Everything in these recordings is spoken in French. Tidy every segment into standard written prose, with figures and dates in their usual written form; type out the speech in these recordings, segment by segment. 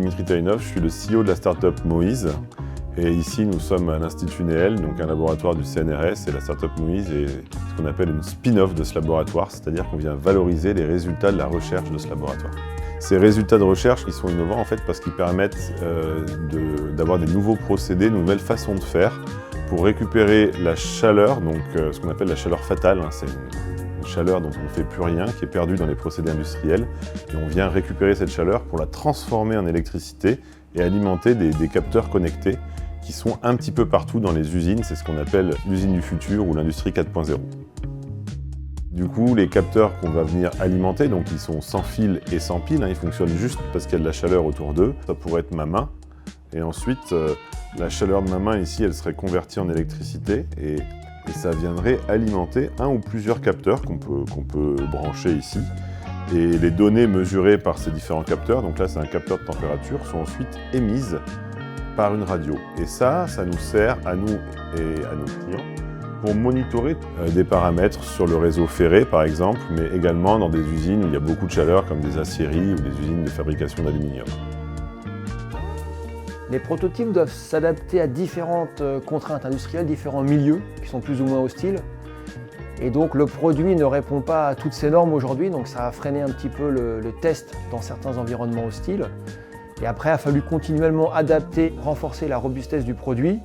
Dimitri Taïnov, je suis le CEO de la start-up Moïse. Et ici, nous sommes à l'Institut Néel, donc un laboratoire du CNRS, et la start-up Moïse est ce qu'on appelle une spin-off de ce laboratoire, c'est-à-dire qu'on vient valoriser les résultats de la recherche de ce laboratoire. Ces résultats de recherche, ils sont innovants en fait parce qu'ils permettent d'avoir des nouveaux procédés, de nouvelles façons de faire pour récupérer la chaleur, donc ce qu'on appelle la chaleur fatale, hein, c'est une chaleur dont on ne fait plus rien, qui est perdue dans les procédés industriels, et on vient récupérer cette chaleur pour la transformer en électricité et alimenter des capteurs connectés qui sont un petit peu partout dans les usines, c'est ce qu'on appelle l'usine du futur ou l'industrie 4.0. Du coup, les capteurs qu'on va venir alimenter, donc ils sont sans fil et sans pile, hein, ils fonctionnent juste parce qu'il y a de la chaleur autour d'eux. Ça pourrait être ma main, et ensuite la chaleur de ma main ici, elle serait convertie en électricité, et ça viendrait alimenter un ou plusieurs capteurs qu'on peut brancher ici. Et les données mesurées par ces différents capteurs, donc là c'est un capteur de température, sont ensuite émises par une radio. Et ça nous sert à nous et à nos clients pour monitorer des paramètres sur le réseau ferré par exemple, mais également dans des usines où il y a beaucoup de chaleur comme des aciéries ou des usines de fabrication d'aluminium. Les prototypes doivent s'adapter à différentes contraintes industrielles, différents milieux qui sont plus ou moins hostiles. Et donc le produit ne répond pas à toutes ces normes aujourd'hui, donc ça a freiné un petit peu le test dans certains environnements hostiles. Et après, il a fallu continuellement adapter, renforcer la robustesse du produit,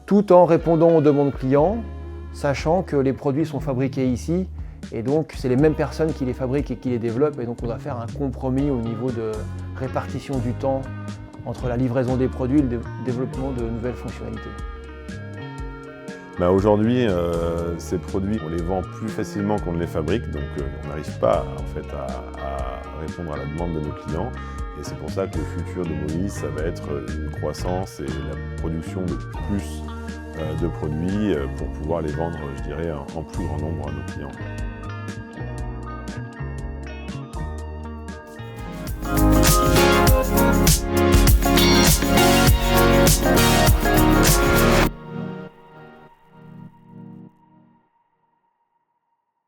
tout en répondant aux demandes clients, sachant que les produits sont fabriqués ici, et donc c'est les mêmes personnes qui les fabriquent et qui les développent, et donc on doit faire un compromis au niveau de répartition du temps entre la livraison des produits et le développement de nouvelles fonctionnalités. Aujourd'hui, ces produits, on les vend plus facilement qu'on ne les fabrique, donc on n'arrive pas en fait, à répondre à la demande de nos clients. Et c'est pour ça que le futur de Moïse, ça va être une croissance et la production de plus de produits pour pouvoir les vendre, je dirais, en plus grand nombre à nos clients.